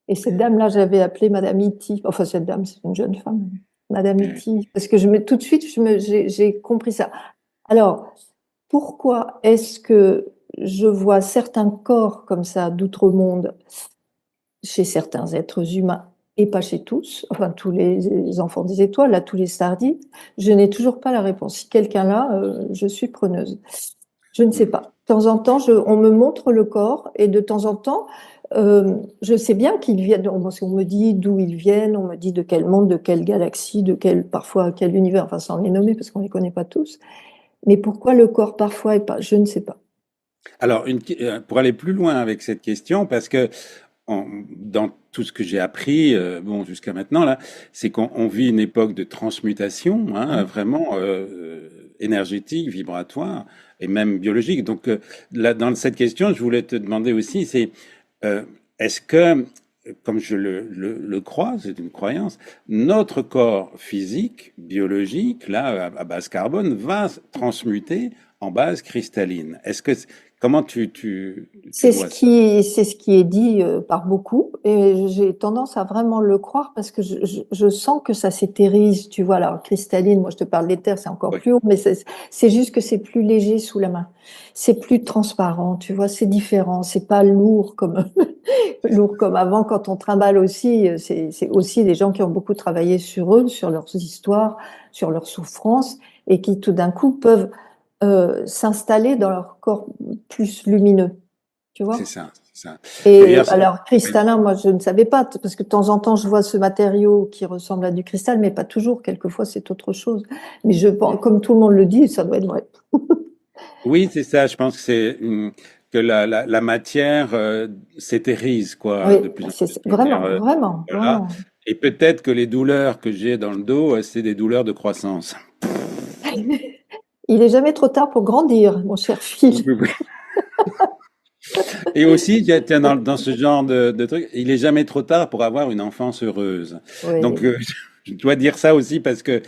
Et cette dame-là, j'avais appelé Madame Iti. Enfin, cette dame, c'est une jeune femme, Madame Iti, parce que tout de suite, j'ai compris ça. Alors, pourquoi est-ce que je vois certains corps comme ça d'outre-monde chez certains êtres humains et pas chez tous, enfin tous les enfants des étoiles, là, tous les stardis, je n'ai toujours pas la réponse. Si quelqu'un l'a, je suis preneuse. Je ne sais pas. De temps en temps, on me montre le corps et de temps en temps, je sais bien qu'ils viennent, on me dit d'où ils viennent, on me dit de quel monde, de quelle galaxie, parfois quel univers, enfin sans les nommer parce qu'on ne les connaît pas tous. Mais pourquoi le corps parfois et pas, je ne sais pas. Alors, pour aller plus loin avec cette question, parce que dans tout ce que j'ai appris, jusqu'à maintenant là, c'est qu'on vit une époque de transmutation, hein, vraiment énergétique, vibratoire et même biologique. Donc là, dans cette question, je voulais te demander aussi, c'est est-ce que, comme je le crois, c'est une croyance, notre corps physique, biologique, là, à base carbone, va transmuter en base cristalline. Comment tu C'est vois ce qui est dit par beaucoup et j'ai tendance à vraiment le croire parce que je sens que ça s'éthérise, tu vois. Alors cristalline, moi je te parle d'éther, c'est encore plus haut, mais c'est juste que c'est plus léger sous la main, c'est plus transparent, tu vois, c'est différent, c'est pas lourd comme lourd comme avant quand on trimballe aussi. C'est aussi des gens qui ont beaucoup travaillé sur eux, sur leurs histoires, sur leurs souffrances et qui tout d'un coup peuvent s'installer dans leur corps plus lumineux, tu vois. C'est ça, c'est ça. Et alors, cristallin, moi, je ne savais pas, parce que de temps en temps, je vois ce matériau qui ressemble à du cristal, mais pas toujours. Quelquefois, c'est autre chose. Mais comme tout le monde le dit, ça doit être vrai. Oui, c'est ça. Je pense que que la matière s'éthérise, quoi, Oui, de plus en c'est plus. vraiment, Voilà. vraiment. Et peut-être que les douleurs que j'ai dans le dos, c'est des douleurs de croissance. Il est jamais trop tard pour grandir, mon cher Phil. Oui, oui. Et aussi, tiens, dans ce genre de truc, il est jamais trop tard pour avoir une enfance heureuse. Oui. Donc, je dois dire ça aussi parce que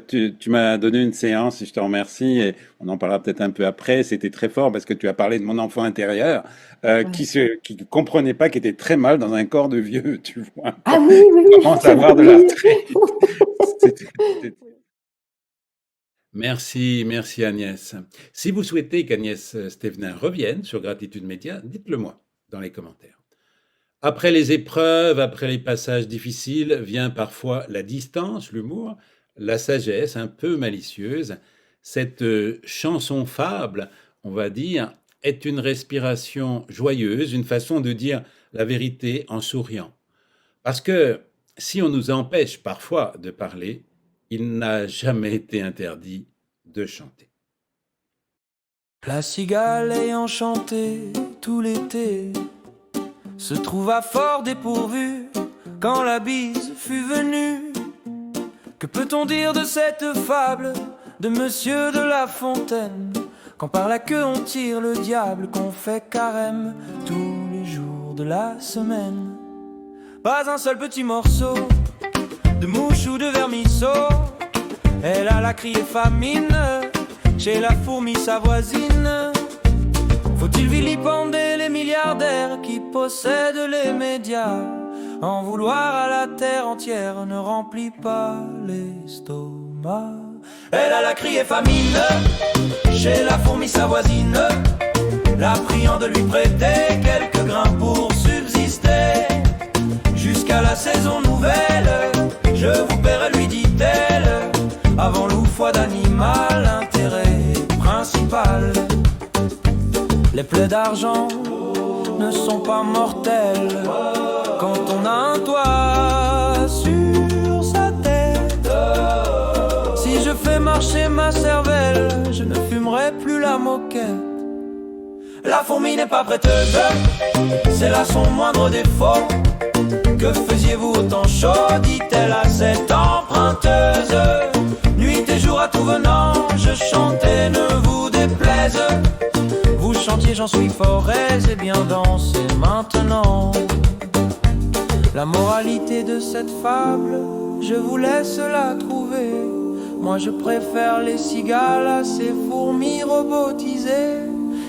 tu m'as donné une séance et je te remercie. Et on en parlera peut-être un peu après. C'était très fort parce que tu as parlé de mon enfant intérieur qui comprenait pas, qui était très mal dans un corps de vieux, tu vois. Ah oui, oui, Il commence à avoir de l'arthrite. Merci Agnès. Si vous souhaitez qu'Agnès Stévenin revienne sur Gratitude Média, dites-le moi dans les commentaires. Après les épreuves, après les passages difficiles, vient parfois la distance, l'humour, la sagesse un peu malicieuse. Cette chanson fable, on va dire, est une respiration joyeuse, une façon de dire la vérité en souriant. Parce que si on nous empêche parfois de parler, il n'a jamais été interdit de chanter. La cigale ayant chanté tout l'été se trouva fort dépourvue quand la bise fut venue. Que peut-on dire de cette fable de Monsieur de La Fontaine, quand par la queue on tire le diable, qu'on fait carême tous les jours de la semaine? Pas un seul petit morceau de mouche ou de vermisseau, elle alla crier famine chez la fourmi sa voisine. Faut-il vilipender les milliardaires qui possèdent les médias? En vouloir à la terre entière ne remplit pas l'estomac. Elle alla crier famine chez la fourmi sa voisine, la priant de lui prêter quelques grains pour subsister. Jusqu'à la saison nouvelle, je vous paierai, lui dit-elle, avant l'oufoi d'animal, intérêt principal. Les plaies d'argent ne sont pas mortelles quand on a un toit sur sa tête. Si je fais marcher ma cervelle, je ne fumerai plus la moquette. La fourmi n'est pas prêteuse, c'est là son moindre défaut. Que faisiez-vous au temps chaud, dit-elle à cette emprunteuse. Nuit et jour à tout venant, je chantais, ne vous déplaise. Vous chantiez, j'en suis fort aise, et bien dansez maintenant. La moralité de cette fable, je vous laisse la trouver. Moi je préfère les cigales à ces fourmis robotisées.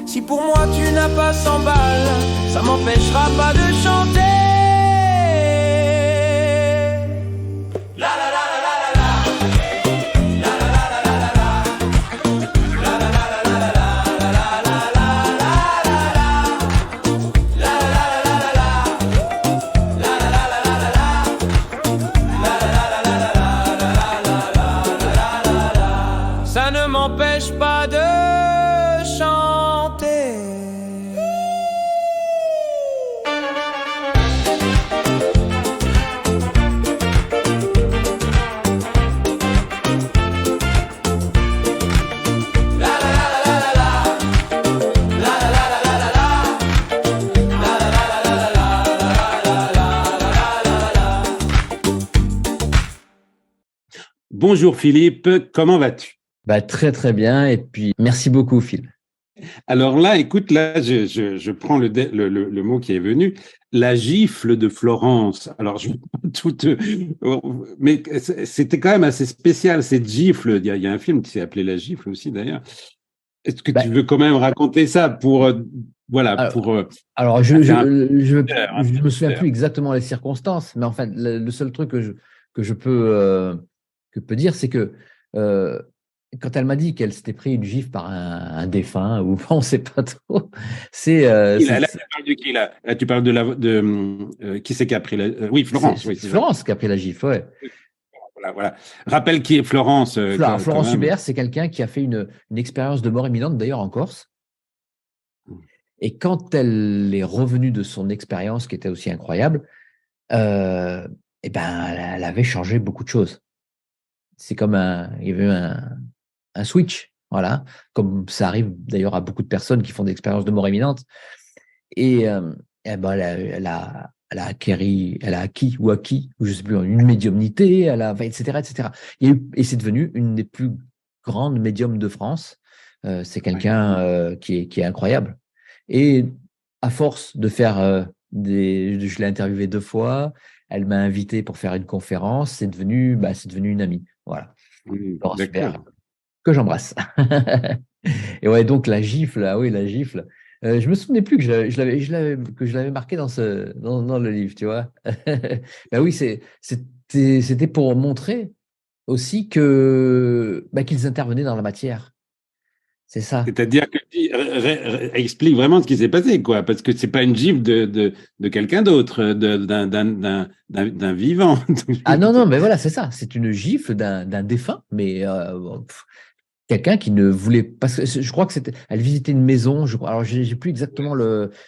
Si pour moi tu n'as pas 100 balles, ça m'empêchera pas de chanter. m'empêche pas de chanter. Bonjour Philippe, comment vas-tu? Bah, très très bien, et puis merci beaucoup Phil. Alors là, écoute, là, je prends le mot qui est venu, la gifle de Florence. Alors, je mais c'était quand même assez spécial cette gifle. Il y a un film qui s'est appelé La Gifle aussi d'ailleurs. Est-ce que Bah, tu veux quand même raconter ça pour voilà alors, pour alors faire un je me souviens peu. plus exactement les circonstances, mais en fait le seul truc que je peux dire, c'est que quand elle m'a dit qu'elle s'était pris une gifle par un défunt, ou on ne sait pas trop, Là, tu parles de qui là? Là, tu parles qui c'est qui a pris la oui, Florence, oui, c'est ça. Florence qui a pris la gifle, ouais. Voilà. Rappelle qui est Florence quand Florence même. Hubert, c'est quelqu'un qui a fait une expérience de mort imminente, d'ailleurs en Corse. Et quand elle est revenue de son expérience, qui était aussi incroyable, eh ben, elle avait changé beaucoup de choses. C'est comme il y avait eu un switch, voilà, comme ça arrive d'ailleurs à beaucoup de personnes qui font des expériences de mort imminente. Et ben, elle a acquis, ou je sais plus, une médiumnité, etc., etc. Et c'est devenu une des plus grandes médiums de France. C'est quelqu'un qui est incroyable. Et à force de faire je l'ai interviewée 2 fois, elle m'a invité pour faire une conférence, c'est devenu une amie. Voilà. Laurence Hubert, que j'embrasse. Et ouais, donc la gifle, ah oui, la gifle. Je me souvenais plus que je l'avais marqué dans le livre, tu vois. Ben oui, c'était pour montrer aussi qu'ils intervenaient dans la matière. C'est ça. C'est-à-dire que explique vraiment ce qui s'est passé, quoi, parce que c'est pas une gifle de quelqu'un d'autre, d'un vivant. Ah non, mais voilà, c'est ça. C'est une gifle d'un défunt, mais quelqu'un qui ne voulait parce que je crois que elle visitait une maison, je crois. Alors j'ai plus exactement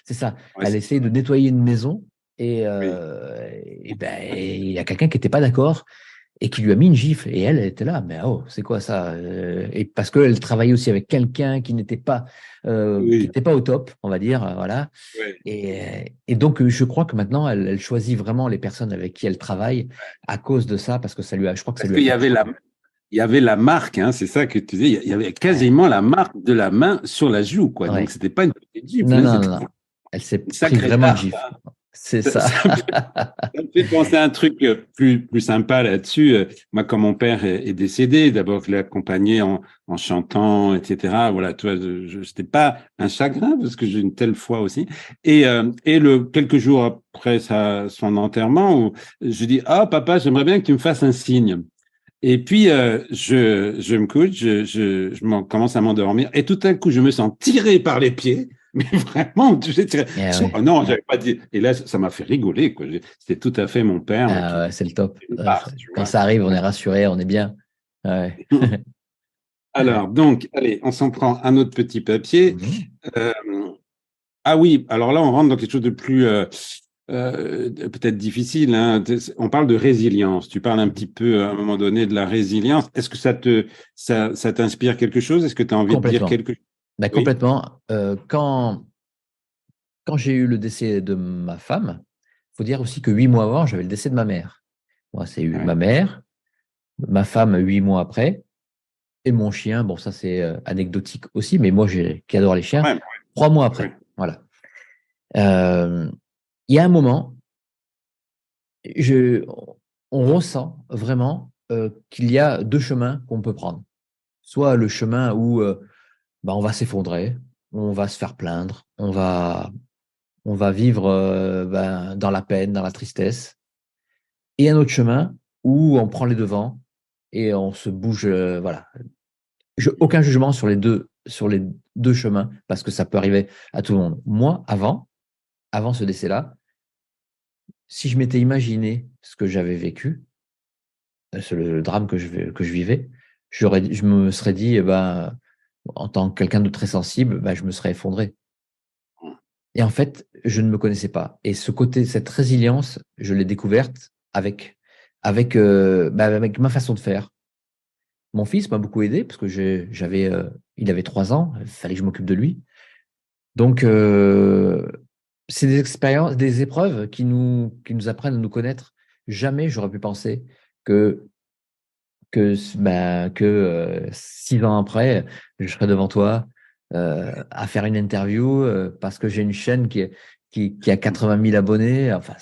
c'est ça. Ouais, elle essayait de nettoyer une maison et il y a quelqu'un qui n'était pas d'accord et qui lui a mis une gifle, et elle était là, mais oh, c'est quoi ça? Et parce qu'elle travaillait aussi avec quelqu'un qui n'était pas au top, on va dire, voilà. Et donc je crois que maintenant elle choisit vraiment les personnes avec qui elle travaille à cause de ça, parce que je crois que ça lui a. Il y avait la marque, hein, c'est ça que tu disais, il y avait quasiment la marque de la main sur la joue, quoi. Ouais. Donc c'était pas une petite gifle. Non. Elle s'est pris vraiment une gifle. C'est ça. Ça me fait penser à un truc plus sympa là-dessus. Moi, quand mon père est décédé, d'abord je l'ai accompagné en chantant, etc. Voilà, tu vois, c'était pas un chagrin parce que j'ai une telle foi aussi. Et quelques jours après son enterrement, je dis, papa, j'aimerais bien que tu me fasses un signe. Et puis je me couche, je commence à m'endormir, et tout à coup je me sens tiré par les pieds. Mais vraiment, tu sais, Ouais. non, j'avais pas dit. Et là, ça m'a fait rigoler, quoi. C'était tout à fait mon père. Ouais, c'est le top. Quand ça arrive, on est rassuré, on est bien. Ouais. Alors, donc, allez, on s'en prend un autre petit papier. Ah oui, alors là, on rentre dans quelque chose de plus peut-être difficile, hein. On parle de résilience. Tu parles un petit peu à un moment donné de la résilience. Est-ce que ça t'inspire quelque chose? Est-ce que tu as envie de dire quelque chose? Oui. Complètement. Quand j'ai eu le décès de ma femme, il faut dire aussi que 8 mois avant, j'avais le décès de ma mère. Moi, c'est eu ma mère, ma femme 8 mois après, et mon chien. Bon, ça c'est anecdotique aussi, mais moi qui adore les chiens, 3 mois après. Voilà. Il y a un moment, on ressent vraiment qu'il y a 2 chemins qu'on peut prendre. Soit le chemin où on va s'effondrer, on va se faire plaindre, on va vivre dans la peine, dans la tristesse. Et un autre chemin où on prend les devants et on se bouge. Voilà. Aucun jugement sur les deux chemins, parce que ça peut arriver à tout le monde. Moi, avant ce décès-là, si je m'étais imaginé ce que j'avais vécu, le drame que je vivais, je me serais dit, eh ben, en tant que quelqu'un de très sensible, ben, je me serais effondré. Et en fait, je ne me connaissais pas. Et ce côté, cette résilience, je l'ai découverte avec ma façon de faire. Mon fils m'a beaucoup aidé parce que il avait 3 ans, il fallait que je m'occupe de lui. Donc, c'est des expériences, des épreuves qui nous apprennent à nous connaître. Jamais j'aurais pu penser que, que 6 ans après, je serais devant toi à faire une interview parce que j'ai une chaîne qui a 80 000 abonnés. Enfin,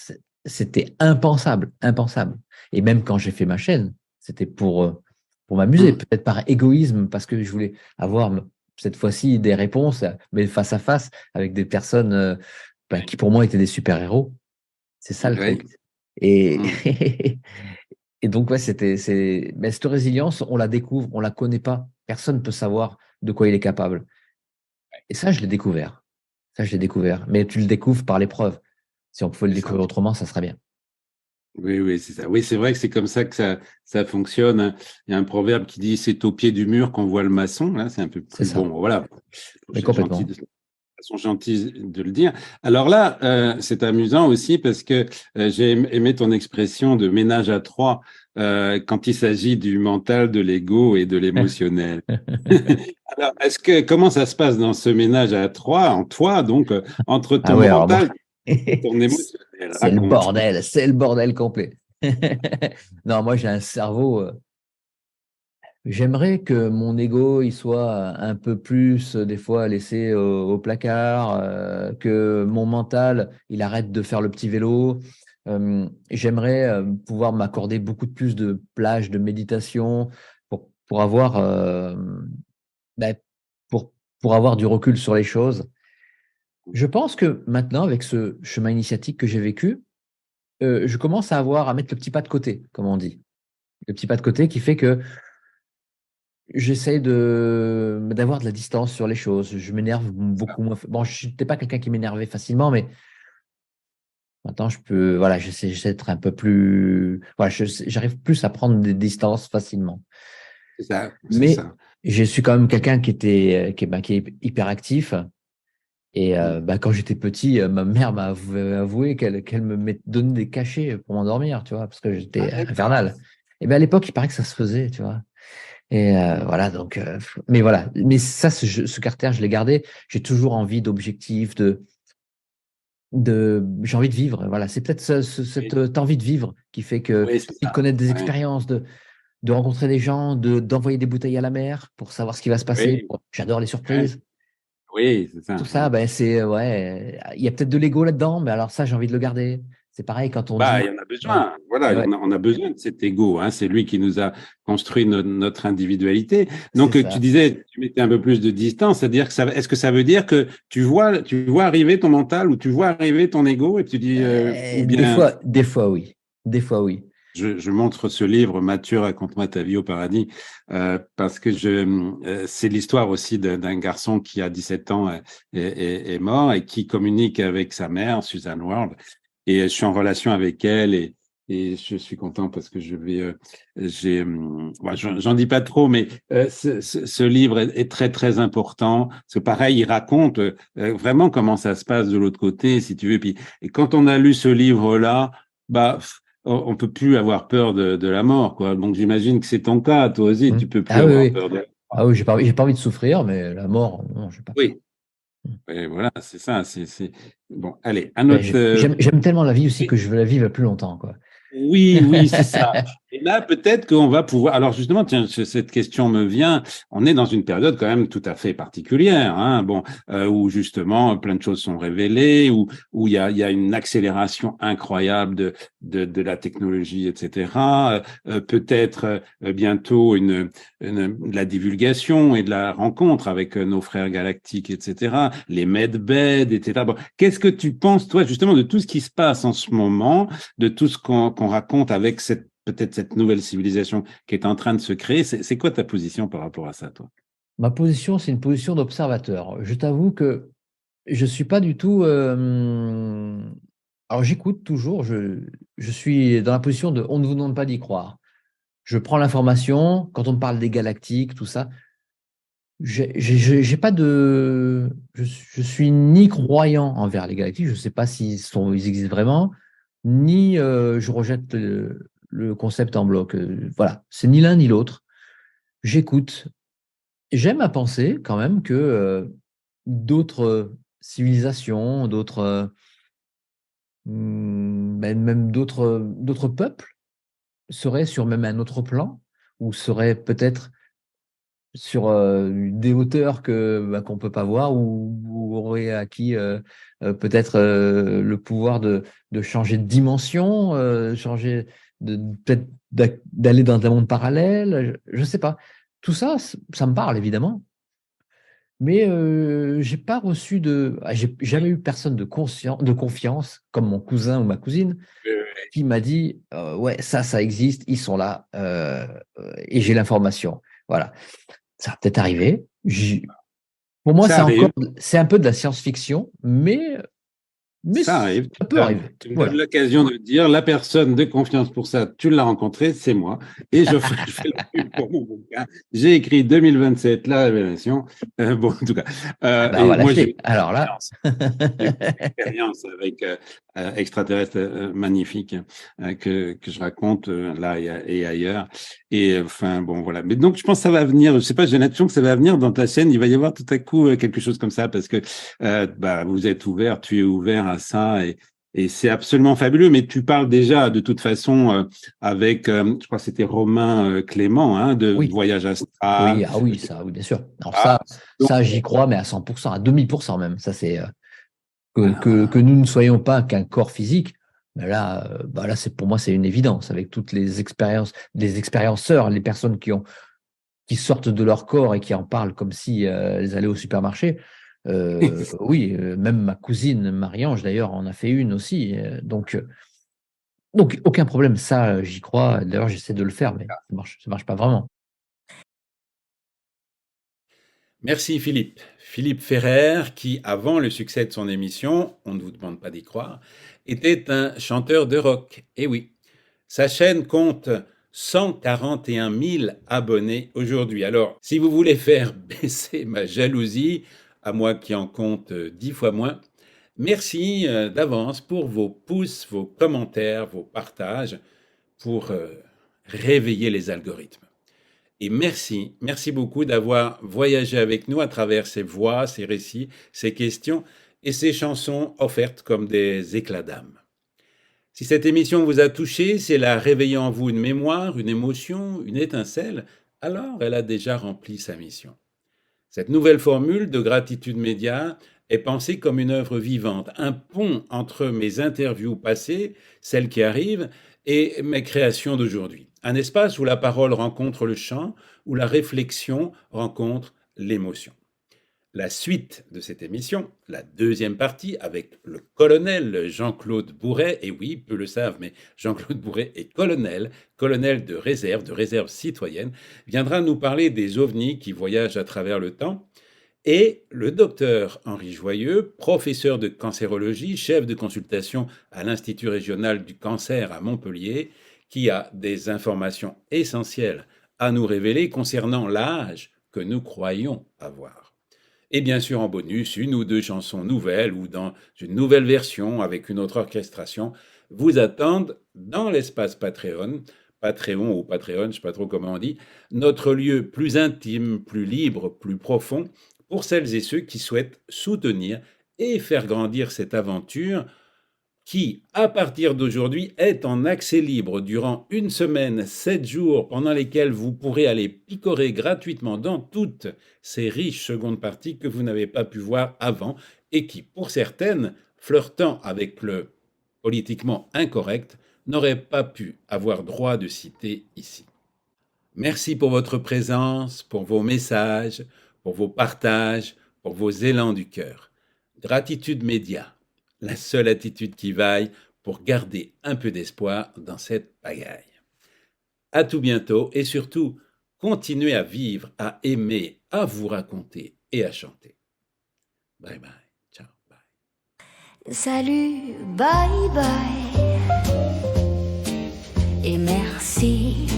c'était impensable, impensable. Et même quand j'ai fait ma chaîne, c'était pour m'amuser, peut-être par égoïsme, parce que je voulais avoir cette fois-ci des réponses, mais face à face avec des personnes qui pour moi étaient des super-héros. C'est ça le Ouais. truc. Et, Mm. et donc, ouais, mais cette résilience, on la découvre, on la connaît pas. Personne ne peut savoir de quoi il est capable. Et ça, je l'ai découvert. Ça, je l'ai découvert. Mais tu le découvres par l'épreuve. Si on pouvait le C'est ça. découvrir autrement, ça serait bien. Oui, oui, c'est ça. Oui, c'est vrai que c'est comme ça que ça fonctionne, hein. Il y a un proverbe qui dit c'est au pied du mur qu'on voit le maçon. Là, c'est un peu C'est plus ça. bon. Voilà. Mais C'est gentil complètement. de façon gentille de le dire. Alors là, c'est amusant aussi parce que j'ai aimé ton expression de ménage à trois quand il s'agit du mental, de l'ego et de l'émotionnel. Alors, comment ça se passe dans ce ménage à trois, en toi, donc, entre Ah ton ouais, alors moi, mental et ton émotionnel? Raconte. c'est le bordel complet. Non, moi j'ai un cerveau. J'aimerais que mon ego il soit un peu plus des fois laissé au placard, que mon mental il arrête de faire le petit vélo. J'aimerais pouvoir m'accorder beaucoup de plus de plages de méditation pour avoir ben, pour, pour avoir du recul sur les choses. Je pense que maintenant, avec ce chemin initiatique que j'ai vécu, je commence à mettre le petit pas de côté, comme on dit. Le petit pas de côté qui fait que j'essaie d'avoir de la distance sur les choses. Je m'énerve beaucoup moins. Bon, je n'étais pas quelqu'un qui m'énervait facilement, mais maintenant, voilà, j'essaie d'être un peu plus, voilà, j'arrive plus à prendre des distances facilement. C'est ça, c'est Mais ça. je suis quand même quelqu'un qui est hyperactif. Et Mm. quand j'étais petit, ma mère m'a avoué qu'elle donnait des cachets pour m'endormir, tu vois, parce que Ah, j'étais d'accord. infernal. Et ben à l'époque, il paraît que ça se faisait, tu vois. Et Mm. voilà, donc, mais voilà. Mais ça, ce caractère, je l'ai gardé. J'ai toujours envie d'objectifs, j'ai envie de vivre. Voilà, c'est peut-être Oui, cette envie de vivre qui fait que, oui, c'est de ça. connaître des Ouais. expériences, de rencontrer des gens, d'envoyer des bouteilles à la mer pour savoir ce qui va se passer. Oui, J'adore les ouais. surprises. Oui, c'est Tout ça. ça, ben ouais, il y a peut-être de l'ego là-dedans, mais alors ça, j'ai envie de le garder. C'est pareil quand on Bah, il dit, y en a ouais, besoin. Voilà, et ouais, on a besoin de cet ego, hein. C'est lui qui nous a construit notre individualité. c'est Donc, tu ça. disais, tu mettais un peu plus de distance, c'est-à-dire que est-ce que ça veut dire que tu vois arriver ton mental ou tu vois arriver ton ego et tu dis, ou Des bien, fois, des fois, oui. Des fois, oui. je montre ce livre, Mathieu, raconte-moi ta vie au paradis, parce que c'est l'histoire aussi d'un garçon qui a 17 ans est mort et qui communique avec sa mère, Suzanne Ward. Et je suis en relation avec elle et je suis content parce que j'en dis pas trop, mais ce livre est très très important. Parce que pareil, il raconte vraiment comment ça se passe de l'autre côté, si tu veux. Puis et quand on a lu ce livre-là, bah on peut plus avoir peur de la mort, quoi. Donc j'imagine que c'est ton cas, toi aussi, Hmm. tu peux plus Ah oui, avoir oui. peur de la Ah mort. oui, j'ai pas envie de souffrir, mais la mort, non, j'ai pas peur. Oui, Hmm. et voilà, c'est ça. Bon. Allez, un Mais autre. j'aime tellement la vie aussi que je veux la vivre plus longtemps, quoi. Oui, oui, c'est ça. Et là, peut-être qu'on va pouvoir. Alors justement, tiens, cette question me vient. On est dans une période quand même tout à fait particulière, hein. Bon, où justement plein de choses sont révélées, où il y a une accélération incroyable de la technologie, etc. Peut-être bientôt de la divulgation et de la rencontre avec nos frères galactiques, etc. Les medbeds, etc. Bon, qu'est-ce que tu penses, toi, justement, de tout ce qui se passe en ce moment? De tout ce qu'on raconte avec peut-être cette nouvelle civilisation qui est en train de se créer. C'est quoi ta position par rapport à ça, toi? Ma position, c'est une position d'observateur. Je t'avoue que je suis pas du tout. Alors j'écoute toujours. Je suis dans la position de on ne vous demande pas d'y croire. je prends l'information, quand on me parle des galactiques, tout ça, j'ai pas de. Je suis ni croyant envers les galactiques, je ne sais pas ils existent vraiment, ni je rejette le concept en bloc. Voilà, c'est ni l'un ni l'autre. J'écoute. J'aime à penser quand même que d'autres civilisations, même d'autres peuples seraient sur même un autre plan, ou seraient peut-être sur des hauteurs qu'on ne peut pas voir, ou auraient acquis peut-être le pouvoir de changer de dimension, peut-être d'aller dans un monde parallèle, je ne sais pas. Tout ça, ça me parle évidemment, mais j'ai pas reçu j'ai jamais eu personne de confiance, comme mon cousin ou ma cousine, qui m'a dit ouais, ça existe, ils sont là, et j'ai l'information. Voilà. Ça va peut-être arriver. Pour moi, c'est un peu de la science-fiction, mais ça arrive. Ça peut arriver. Tu me donnes l'occasion de dire, la personne de confiance pour ça, tu l'as rencontrée, c'est moi. Et je fais la pub pour mon bouquin. J'ai écrit 2027, la révélation. Bon, en tout cas. Moi, alors là, j'ai une expérience avec extraterrestre magnifique que je raconte là et ailleurs. Et enfin, bon, voilà. Mais donc, je pense que ça va venir. Je sais pas, j'ai l'impression que ça va venir dans ta chaîne. Il va y avoir tout à coup quelque chose comme ça, parce que vous êtes ouvert, tu es ouvert à ça, et c'est absolument fabuleux. Mais tu parles déjà de toute façon avec, je crois que c'était Romain Clément, de Voyage Astral. Oui, ça, oui, bien sûr. Alors ça, j'y crois, mais à 100%, à 2000% même. Ça, c'est que nous ne soyons pas qu'un corps physique. Mais là, pour moi, c'est une évidence, avec toutes les expérienceurs, les personnes qui sortent de leur corps et qui en parlent comme si elles allaient au supermarché. Oui, même ma cousine Marie-Ange, d'ailleurs, en a fait une aussi. Donc, aucun problème, ça, j'y crois. D'ailleurs, j'essaie de le faire, mais ça marche pas vraiment. Merci Philippe. Philippe Ferrer, qui, avant le succès de son émission, on ne vous demande pas d'y croire, était un chanteur de rock. Et oui, sa chaîne compte 141 000 abonnés aujourd'hui. Alors, si vous voulez faire baisser ma jalousie, à moi qui en compte 10 fois moins, merci d'avance pour vos pouces, vos commentaires, vos partages, pour réveiller les algorithmes. Et merci beaucoup d'avoir voyagé avec nous à travers ces voix, ces récits, ces questions et ces chansons offertes comme des éclats d'âme. Si cette émission vous a touché, si elle a réveillé en vous une mémoire, une émotion, une étincelle, alors elle a déjà rempli sa mission. Cette nouvelle formule de Gratitude Média est pensée comme une œuvre vivante, un pont entre mes interviews passées, celles qui arrivent, et mes créations d'aujourd'hui. Un espace où la parole rencontre le chant, où la réflexion rencontre l'émotion. La suite de cette émission, la deuxième partie avec le colonel Jean-Claude Bourret, et oui, peu le savent, mais Jean-Claude Bourret est colonel de réserve citoyenne, viendra nous parler des ovnis qui voyagent à travers le temps, et le docteur Henri Joyeux, professeur de cancérologie, chef de consultation à l'Institut régional du cancer à Montpellier, qui a des informations essentielles à nous révéler concernant l'âge que nous croyons avoir. Et bien sûr, en bonus, une ou deux chansons nouvelles ou dans une nouvelle version avec une autre orchestration vous attendent dans l'espace Patreon ou Patreon, je ne sais pas trop comment on dit, notre lieu plus intime, plus libre, plus profond pour celles et ceux qui souhaitent soutenir et faire grandir cette aventure qui, à partir d'aujourd'hui, est en accès libre durant une semaine, 7 jours, pendant lesquels vous pourrez aller picorer gratuitement dans toutes ces riches secondes parties que vous n'avez pas pu voir avant et qui, pour certaines, flirtant avec le politiquement incorrect, n'auraient pas pu avoir droit de citer ici. Merci pour votre présence, pour vos messages, pour vos partages, pour vos élans du cœur. Gratitude Média. La seule attitude qui vaille pour garder un peu d'espoir dans cette pagaille. À tout bientôt et surtout, continuez à vivre, à aimer, à vous raconter et à chanter. Bye bye, ciao, bye. Salut, bye bye et merci.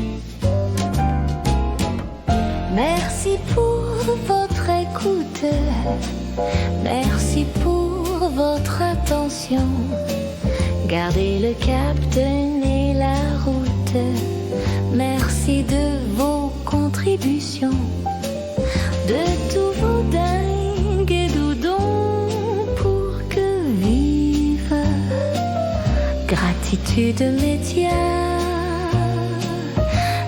pour votre écoute. Merci pour votre attention. Gardez le cap, tenez la route. Merci de vos contributions, de tous vos dingues et doudons pour que vive Gratitude Média.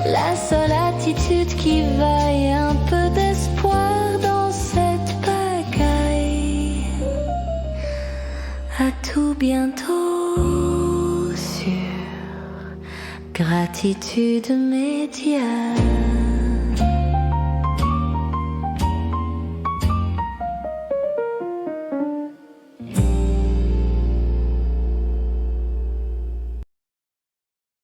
La seule attitude qui vaille un peu d'espoir dans cette pagaille. À tout bientôt sur Gratitude Média.